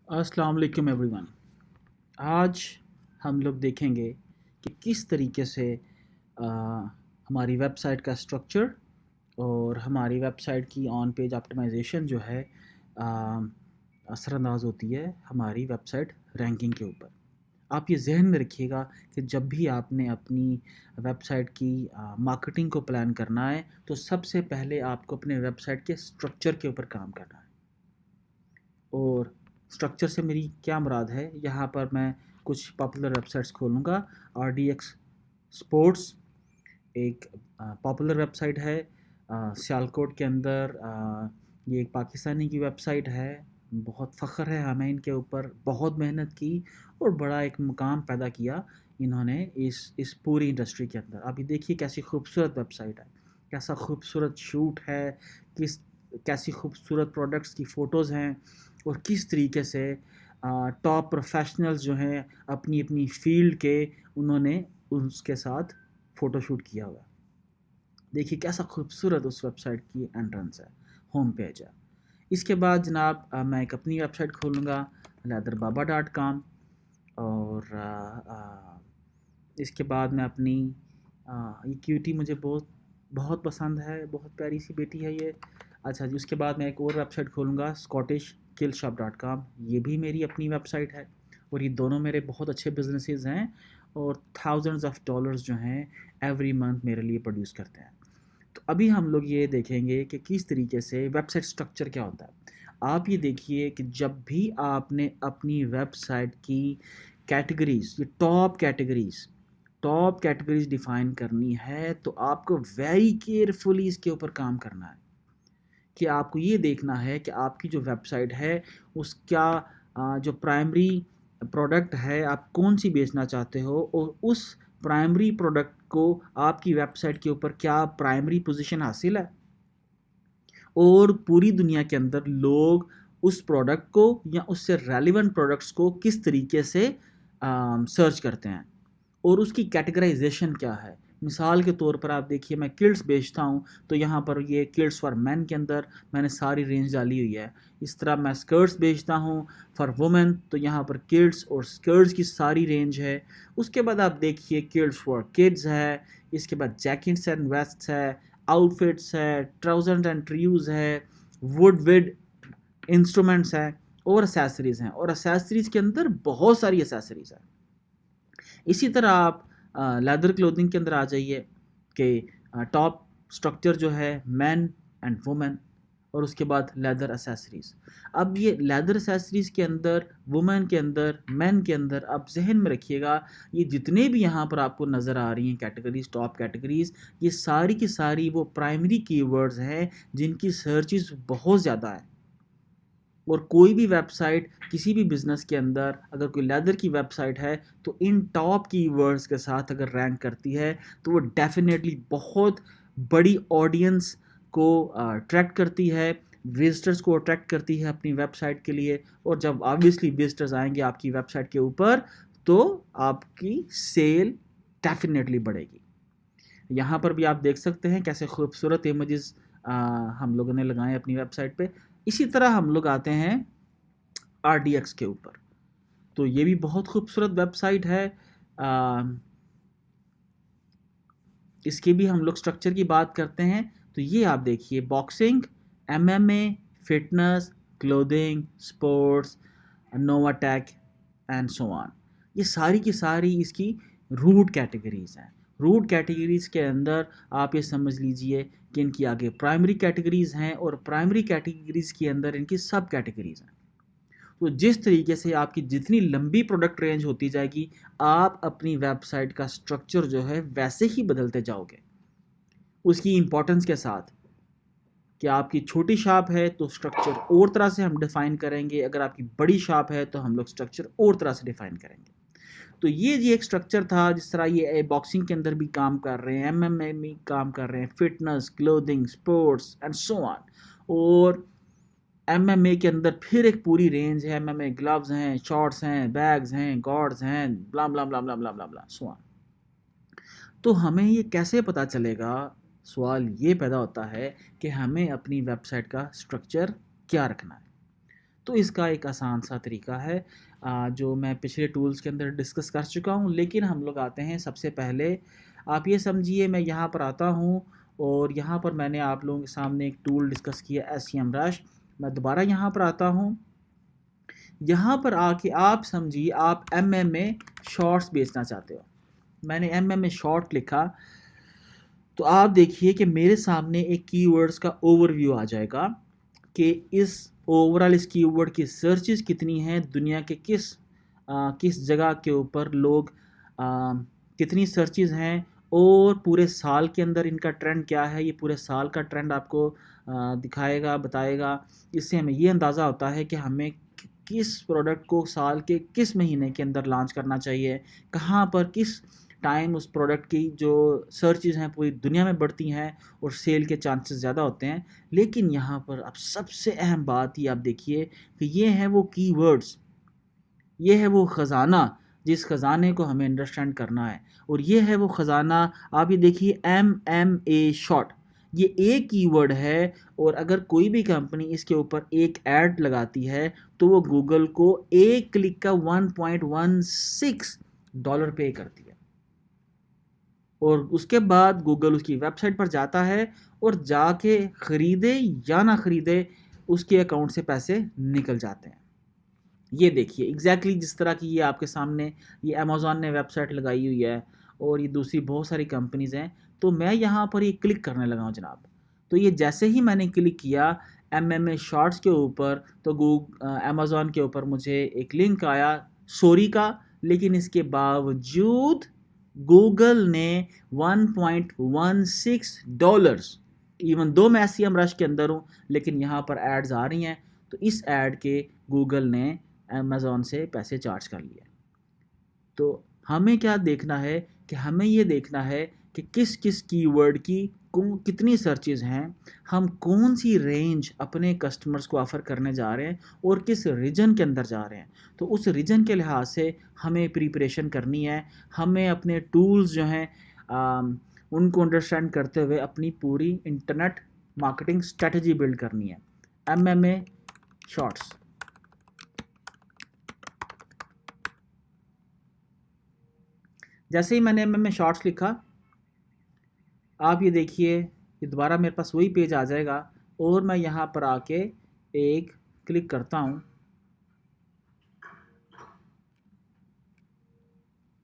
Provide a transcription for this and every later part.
अस्सलाम वालेकुम एवरीवन। आज हम लोग देखेंगे कि किस तरीके से आ, हमारी वेबसाइट का स्ट्रक्चर और हमारी वेबसाइट की ऑन पेज ऑप्टिमाइजेशन जो है आ, असरअंदाज होती है हमारी वेबसाइट रैंकिंग के ऊपर। आप ये ज़हन में रखिएगा कि जब भी आपने अपनी वेबसाइट की मार्केटिंग को प्लान करना है तो सबसे पहले आपको अपने वेबसाइट के स्ट्रक्चर के ऊपर काम करना है। और स्ट्रक्चर से मेरी क्या मुराद है, यहाँ पर मैं कुछ पॉपुलर वेबसाइट्स खोलूँगा। RDX स्पोर्ट्स एक पॉपुलर वेबसाइट है सियालकोट के अंदर। ये एक पाकिस्तानी की वेबसाइट है। बहुत फ़ख्र है हमें इनके ऊपर। बहुत मेहनत की और बड़ा एक मुकाम पैदा किया इन्होंने इस पूरी इंडस्ट्री के अंदर। अभी देखिए कैसी खूबसूरत वेबसाइट है, कैसा खूबसूरत शूट है, किस कैसी खूबसूरत प्रोडक्ट्स की फ़ोटोज़ हैं और किस तरीके से टॉप प्रोफेशनल्स जो हैं अपनी अपनी फील्ड के उन्होंने उसके साथ फ़ोटोशूट किया हुआ। देखिए कैसा खूबसूरत उस वेबसाइट की एंट्रेंस है, होम पेज है। इसके बाद जनाब मैं एक अपनी वेबसाइट खोलूँगा leatherbaba.com। और इसके बाद मैं अपनी ये क्यूटी मुझे बहुत बहुत पसंद है, बहुत प्यारी सी बेटी है ये। अच्छा जी, उसके बाद मैं एक और वेबसाइट खोलूँगा scottishkillshop.com। ये भी मेरी अपनी वेबसाइट है और ये दोनों मेरे बहुत अच्छे बिजनेसेस हैं और थाउजेंड्स ऑफ डॉलर्स जो हैं एवरी मंथ मेरे लिए प्रोड्यूस करते हैं। तो अभी हम लोग ये देखेंगे कि किस तरीके से वेबसाइट स्ट्रक्चर क्या होता है। आप ये देखिए कि जब भी आपने अपनी वेबसाइट की कैटेगरीज, ये टॉप कैटेगरीज डिफाइन करनी है तो आपको वेरी केयरफुली इसके ऊपर काम करना है कि आपको ये देखना है कि आपकी जो वेबसाइट है उसका जो प्राइमरी प्रोडक्ट है आप कौन सी बेचना चाहते हो और उस प्राइमरी प्रोडक्ट को आपकी वेबसाइट के ऊपर क्या प्राइमरी पोजीशन हासिल है और पूरी दुनिया के अंदर लोग उस प्रोडक्ट को या उससे रेलिवेंट प्रोडक्ट्स को किस तरीके से सर्च करते हैं और उसकी कैटेगराइजेशन क्या है। मिसाल के तौर पर आप देखिए मैं किड्स बेचता हूँ तो यहाँ पर ये किड्स फॉर मैन के अंदर मैंने सारी रेंज डाली हुई है। इस तरह मैं स्कर्ट्स बेचता हूँ फॉर वुमेन तो यहाँ पर किड्स और स्कर्ट्स की सारी रेंज है। उसके बाद आप देखिए किड्स फॉर किड्स है, इसके बाद जैकेट्स एंड वेस्ट्स है, आउटफिट्स है, ट्राउजर्स एंड ट्रीज है, वुड विड इंस्ट्रूमेंट्स हैं और एसेसरीज हैं। और एसेसरीज के अंदर बहुत सारी एसेसरीज हैं। इसी तरह आप लेदर क्लोथिंग के अंदर आ जाइए कि टॉप स्ट्रक्चर जो है मैन एंड वुमेन और उसके बाद लेदर एसेसरीज। अब ये लेदर एसेसरीज के अंदर, वुमेन के अंदर, मैन के अंदर आप जहन में रखिएगा ये जितने भी यहाँ पर आपको नज़र आ रही हैं कैटेगरीज, टॉप कैटेगरीज, ये सारी की सारी वो प्राइमरी कीवर्ड्स हैं जिनकी सर्चेस बहुत ज़्यादा है। और कोई भी वेबसाइट किसी भी बिज़नेस के अंदर अगर कोई लेदर की वेबसाइट है तो इन टॉप कीवर्ड्स के साथ अगर रैंक करती है तो वो डेफिनेटली बहुत बड़ी ऑडियंस को अट्रैक्ट करती है, विजिटर्स को अट्रैक्ट करती है अपनी वेबसाइट के लिए। और जब ऑब्वियसली विजिटर्स आएंगे आपकी वेबसाइट के ऊपर तो आपकी सेल डेफिनेटली बढ़ेगी। यहाँ पर भी आप देख सकते हैं कैसे खूबसूरत इमेजेस हम लोगों ने लगाए अपनी वेबसाइट पे। इसी तरह हम लोग आते हैं RDX के ऊपर, तो ये भी बहुत खूबसूरत वेबसाइट है। आ, इसके भी हम लोग स्ट्रक्चर की बात करते हैं तो ये आप देखिए boxing, MMA, fitness, clothing, sports, Novatec and so on. ये सारी की सारी इसकी रूट कैटेगरीज हैं। रूट कैटेगरीज के अंदर आप ये समझ लीजिए कि इनकी आगे प्राइमरी कैटेगरीज हैं और प्राइमरी कैटेगरीज के अंदर इनकी सब कैटेगरीज हैं। तो जिस तरीके से आपकी जितनी लंबी प्रोडक्ट रेंज होती जाएगी आप अपनी वेबसाइट का स्ट्रक्चर जो है वैसे ही बदलते जाओगे उसकी इंपॉर्टेंस के साथ। कि आपकी छोटी शॉप है तो स्ट्रक्चर और तरह से हम डिफाइन करेंगे, अगर आपकी बड़ी शॉप है तो हम लोग स्ट्रक्चर और तरह से डिफाइन करेंगे। तो ये एक स्ट्रक्चर था। जिस तरह ये बॉक्सिंग के अंदर भी काम कर रहे हैं, MMA में काम कर रहे हैं, fitness, clothing, sports and so on. और MMA के अंदर फिर एक पूरी रेंज है। MMA ग्लव्स हैं, शॉर्ट्स हैं, बैग्स हैं, गॉर्ड्स हैं, ब्ला ब्ला ब्ला ब्ला ब्ला ब्ला ब्ला सो ऑन। तो हमें ये कैसे पता चलेगा, सवाल ये पैदा होता है कि हमें अपनी वेबसाइट का स्ट्रक्चर क्या रखना है। तो इसका एक आसान सा तरीका है जो मैं पिछले टूल्स के अंदर डिस्कस कर चुका हूँ। लेकिन हम लोग आते हैं सबसे पहले, आप ये समझिए मैं यहाँ पर आता हूँ और यहाँ पर मैंने आप लोगों के सामने एक टूल डिस्कस किया SEMrush। मैं दोबारा यहाँ पर आता हूँ। यहाँ पर आके आप समझिए आप MMA शॉर्ट्स बेचना चाहते हो। मैंने MMA शॉर्ट लिखा तो आप देखिए कि मेरे सामने एक कीवर्ड्स का ओवरव्यू आ जाएगा कि इस ओवरऑल इस कीवर्ड की सर्चेस कितनी हैं, दुनिया के किस जगह के ऊपर लोग कितनी सर्चेस हैं और पूरे साल के अंदर इनका ट्रेंड क्या है। ये पूरे साल का ट्रेंड आपको दिखाएगा, बताएगा। इससे हमें ये अंदाज़ा होता है कि हमें किस प्रोडक्ट को साल के किस महीने के अंदर लॉन्च करना चाहिए, कहाँ पर किस टाइम उस प्रोडक्ट की जो सर्चेस हैं पूरी दुनिया में बढ़ती हैं और सेल के चांसेस ज़्यादा होते हैं। लेकिन यहाँ पर अब सबसे अहम बात ये आप देखिए कि ये हैं वो कीवर्ड्स, ये है वो ख़जाना जिस ख़जाने को हमें अंडरस्टैंड करना है। और ये है वो ख़जाना, आप ये देखिए MMA शॉर्ट, ये एक कीवर्ड है और अगर कोई भी कंपनी इसके ऊपर एक ऐड लगाती है तो वो गूगल को एक क्लिक का $1.16 पे करती है और उसके बाद गूगल उसकी वेबसाइट पर जाता है और जाके ख़रीदे या ना ख़रीदे उसके अकाउंट से पैसे निकल जाते हैं। ये देखिए एग्जैक्टली जिस तरह की ये आपके सामने ये अमेज़ॉन ने वेबसाइट लगाई हुई है और ये दूसरी बहुत सारी कंपनीज़ हैं। तो मैं यहाँ पर ये क्लिक करने लगा हूँ जनाब। तो ये जैसे ही मैंने क्लिक किया MMA शॉर्ट्स के ऊपर तो अमेज़ॉन के ऊपर मुझे एक लिंक आया सॉरी का। लेकिन इसके बावजूद गूगल ने $1.16, इवन दो मैं SEMrush के अंदर हूँ लेकिन यहाँ पर एड्स आ रही हैं, तो इस ऐड के गूगल ने अमेज़ॉन से पैसे चार्ज कर लिए। तो हमें क्या देखना है कि हमें ये देखना है कि किस किस कीवर्ड की कितनी सर्चेज हैं, हम कौन सी रेंज अपने कस्टमर्स को ऑफ़र करने जा रहे हैं और किस रीजन के अंदर जा रहे हैं। तो उस रीजन के लिहाज से हमें प्रिपरेशन करनी है, हमें अपने टूल्स जो हैं उनको अंडरस्टैंड करते हुए अपनी पूरी इंटरनेट मार्केटिंग स्ट्रेटजी बिल्ड करनी है। MMA शॉर्ट्स, जैसे ही मैंने MMA शॉर्ट्स लिखा आप ये देखिए ये दोबारा मेरे पास वही पेज आ जाएगा और मैं यहाँ पर आके एक क्लिक करता हूँ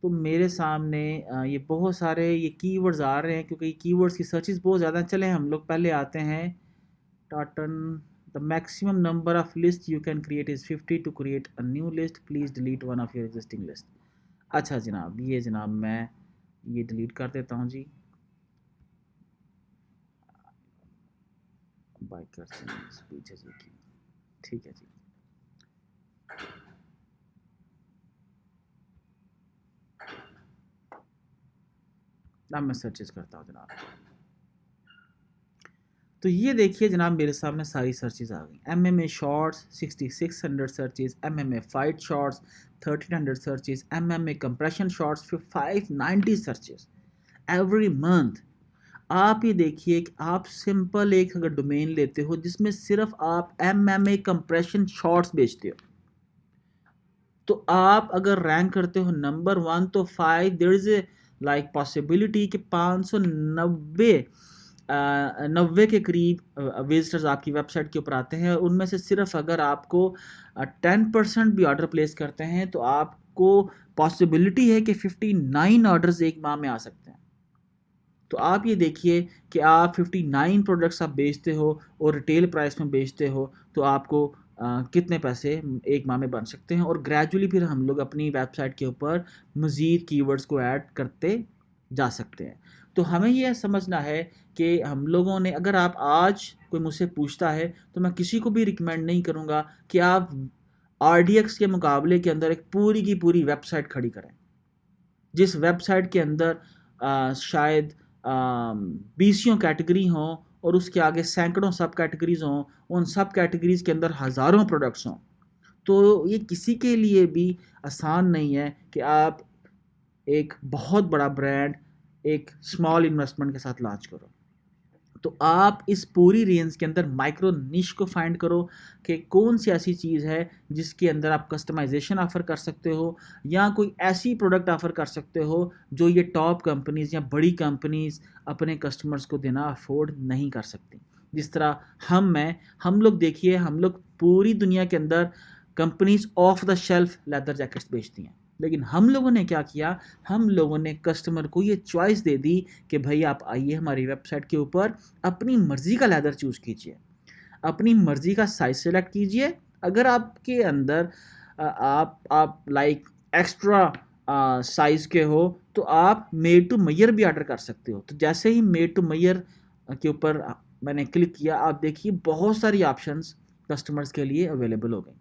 तो मेरे सामने ये बहुत सारे ये कीवर्ड्स आ रहे हैं क्योंकि कीवर्ड्स की सर्चेस बहुत ज़्यादा। चले हम लोग पहले आते हैं टाटन। The maximum number of list you can create is 50। To create a new list please delete one of your existing list. अच्छा जनाब, ये जनाब मैं ये डिलीट कर देता हूँ जी। बाइक करते हैं स्पीच जी की, ठीक है जी। अब मैं सर्चेस करता हूँ जनाब। तो ये देखिए जनाब मेरे सामने सारी सर्चेस आ गई। MMA shorts 6600 searches, MMA fight shorts 1300 searches, MMA compression shorts 590 searches every month. आप ये देखिए कि आप सिंपल एक अगर डोमेन लेते हो जिसमें सिर्फ आप MMA कंप्रेशन शॉर्ट्स बेचते हो तो आप अगर रैंक करते हो नंबर 1 तो 5 there is a like possibility कि 590 के करीब विजिटर्स आपकी वेबसाइट के ऊपर आते हैं। उनमें से सिर्फ अगर आपको 10% भी ऑर्डर प्लेस करते हैं तो आपको पॉसिबिलिटी है कि 59 ऑर्डर्स एक माह में आ सकते हैं। तो आप ये देखिए कि आप 59 प्रोडक्ट्स आप बेचते हो और रिटेल प्राइस में बेचते हो तो आपको कितने पैसे एक माह में बन सकते हैं। और ग्रेजुअली फिर हम लोग अपनी वेबसाइट के ऊपर मज़ीद कीवर्ड्स को ऐड करते जा सकते हैं। तो हमें यह समझना है कि हम लोगों ने, अगर आप आज कोई मुझसे पूछता है तो मैं किसी को भी रिकमेंड नहीं करूँगा कि आप RDX के मुकाबले के अंदर एक पूरी की पूरी वेबसाइट खड़ी करें जिस वेबसाइट के अंदर शायद 20 कैटेगरी हों और उसके आगे सैकड़ों सब कैटेगरीज हों, उन सब कैटेगरीज के अंदर हज़ारों प्रोडक्ट्स हों। तो ये किसी के लिए भी आसान नहीं है कि आप एक बहुत बड़ा ब्रांड एक स्मॉल इन्वेस्टमेंट के साथ लॉन्च करो। तो आप इस पूरी रेंज के अंदर माइक्रो निश को फाइंड करो कि कौन सी ऐसी चीज़ है जिसके अंदर आप कस्टमाइजेशन ऑफ़र कर सकते हो, या कोई ऐसी प्रोडक्ट ऑफ़र कर सकते हो जो ये टॉप कंपनीज़ या बड़ी कंपनीज़ अपने कस्टमर्स को देना अफोर्ड नहीं कर सकती। जिस तरह हम लोग देखिए, हम लोग पूरी दुनिया के अंदर companies of the shelf leather jackets बेचती हैं, लेकिन हम लोगों ने क्या किया, हम लोगों ने कस्टमर को ये चॉइस दे दी कि भाई आप आइए हमारी वेबसाइट के ऊपर, अपनी मर्ज़ी का लेदर चूज़ कीजिए, अपनी मर्ज़ी का साइज सेलेक्ट कीजिए। अगर आपके अंदर आप लाइक एक्स्ट्रा साइज़ के हो तो आप मेड टू मैयर भी ऑर्डर कर सकते हो। तो जैसे ही मेड टू मैयर के ऊपर मैंने क्लिक किया, आप देखिए बहुत सारी ऑप्शंस कस्टमर्स के लिए अवेलेबल हो गई।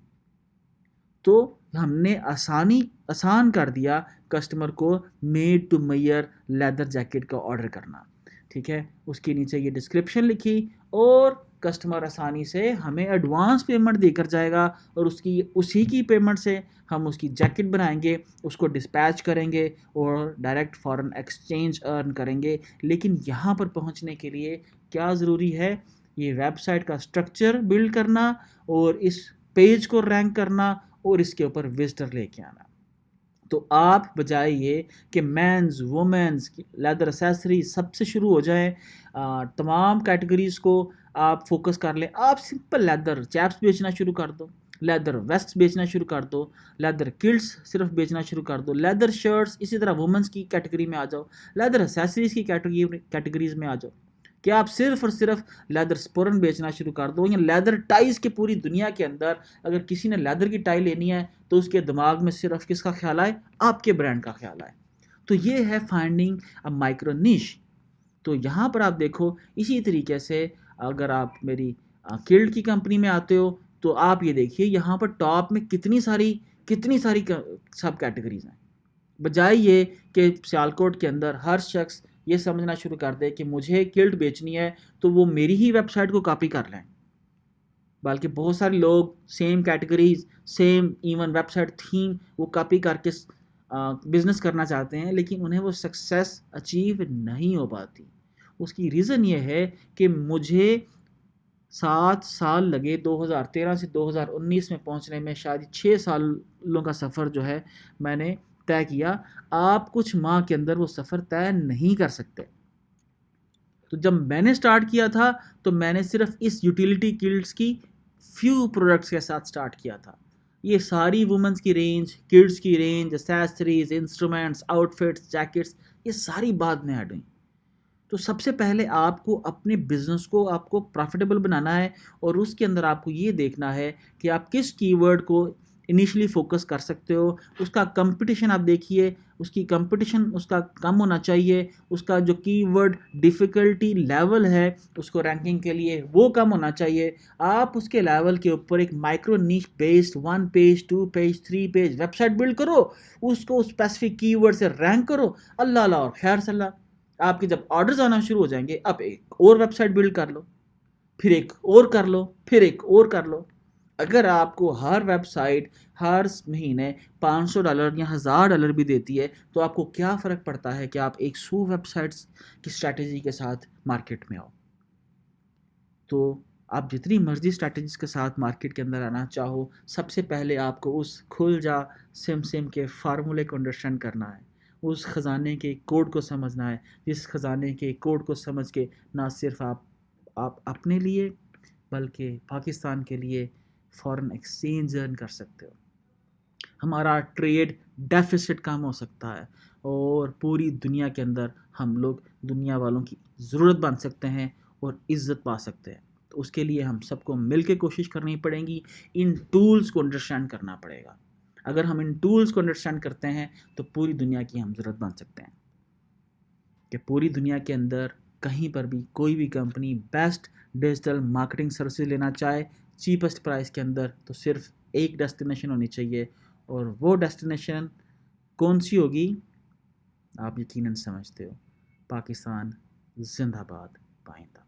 तो हमने आसान कर दिया कस्टमर को made to measure leather jacket का ऑर्डर करना। ठीक है, उसके नीचे ये डिस्क्रिप्शन लिखी और कस्टमर आसानी से हमें एडवांस पेमेंट देकर जाएगा और उसी की पेमेंट से हम उसकी जैकेट बनाएंगे, उसको डिस्पैच करेंगे और डायरेक्ट फॉरेन एक्सचेंज अर्न करेंगे। लेकिन यहाँ पर पहुँचने के लिए क्या ज़रूरी है, ये वेबसाइट का स्ट्रक्चर बिल्ड करना और इस पेज को रैंक करना और इसके ऊपर विजिटर लेके आना। तो आप बजाय ये कि मेंस वुमेन्स लेदर एसेसरीज सबसे शुरू हो जाए, तमाम कैटेगरीज को आप फोकस कर लें, आप सिंपल लेदर चैप्स बेचना शुरू कर दो, लेदर वेस्ट बेचना शुरू कर दो, लेदर किल्ट्स सिर्फ बेचना शुरू कर दो, लेदर शर्ट्स, इसी तरह वुमेन्स की कैटेगरी में आ जाओ, लेदर एसेसरीज की कैटेगरीज में आ जाओ, कि आप सिर्फ और सिर्फ लेदर स्पोरन बेचना शुरू कर दो, या लेदर टाइज के पूरी दुनिया के अंदर अगर किसी ने लेदर की टाई लेनी है तो उसके दिमाग में सिर्फ किसका ख्याल आए, आपके ब्रांड का ख्याल आए। तो ये है फाइंडिंग अ माइक्रो निश। तो यहाँ पर आप देखो, इसी तरीके से अगर आप मेरी किल्ड की कंपनी में आते हो तो आप ये देखिए यहाँ पर टॉप में कितनी सारी सब कैटेगरीज हैं। बजाय ये कि सियालकोट के अंदर हर शख्स ये समझना शुरू कर दे कि मुझे किल्ट बेचनी है तो वो मेरी ही वेबसाइट को कॉपी कर लें, बल्कि बहुत सारे लोग same categories, same even website theme वो कॉपी करके बिजनेस करना चाहते हैं, लेकिन उन्हें वो सक्सेस अचीव नहीं हो पाती। उसकी रीज़न ये है कि मुझे 7 साल लगे 2013 से 2019 में पहुंचने में, शायद 6 सालों का सफ़र जो है मैंने तय किया। आप कुछ माह के अंदर वो सफ़र तय नहीं कर सकते। तो जब मैंने स्टार्ट किया था तो मैंने सिर्फ इस यूटिलिटी किट्स की फ्यू प्रोडक्ट्स के साथ स्टार्ट किया था। ये सारी वुमेंस की रेंज, किड्स की range, accessories, instruments, outfits, jackets, ये सारी बाद में ऐड हुई। तो सबसे पहले आपको अपने बिजनेस को आपको प्रॉफिटेबल बनाना है और उसके अंदर आपको ये देखना है कि आप किस कीवर्ड को इनिशियली फोकस कर सकते हो। उसका कंपटीशन आप देखिए, उसकी कंपटीशन उसका कम होना चाहिए, उसका जो कीवर्ड डिफ़िकल्टी लेवल है उसको रैंकिंग के लिए वो कम होना चाहिए। आप उसके लेवल के ऊपर एक micro niche based 1 page 2 page 3 page website build करो, उसको स्पेसिफिक कीवर्ड से रैंक करो, अल्लाह अल्लाह और खैर सल्ला। आपके जब ऑर्डर्स आना शुरू हो जाएंगे, अब एक और वेबसाइट बिल्ड कर लो, फिर एक और कर लो, फिर एक और कर लो। अगर आपको हर वेबसाइट हर महीने $500 या $1000 भी देती है तो आपको क्या फ़र्क पड़ता है कि आप 100 वेबसाइट्स की स्ट्रैटेजी के साथ मार्केट में आओ। तो आप जितनी मर्जी स्ट्रैटेजीज के साथ मार्केट के अंदर आना चाहो, सबसे पहले आपको उस खुल जा सिम के फार्मूले को अंडरस्टैंड करना है, उस ख़जाने के कोड को समझना है, जिस ख़जाने के कोड को समझ के ना सिर्फ आप अपने लिए बल्कि पाकिस्तान के लिए फॉरेन एक्सचेंज अर्न कर सकते हो। हमारा ट्रेड डेफिसिट कम हो सकता है और पूरी दुनिया के अंदर हम लोग दुनिया वालों की ज़रूरत बन सकते हैं और इज़्ज़त पा सकते हैं। तो उसके लिए हम सबको मिल के कोशिश करनी पड़ेगी, इन टूल्स को अंडरस्टैंड करना पड़ेगा। अगर हम इन टूल्स को अंडरस्टैंड करते हैं तो पूरी दुनिया की हम ज़रूरत बन सकते हैं, कि पूरी दुनिया के अंदर कहीं पर भी कोई भी company best digital marketing services लेना चाहे चीपेस्ट प्राइस के अंदर, तो सिर्फ एक डेस्टिनेशन होनी चाहिए, और वो डेस्टिनेशन कौन सी होगी आप यकीनन समझते हो, पाकिस्तान जिंदाबाद, पाइंदा।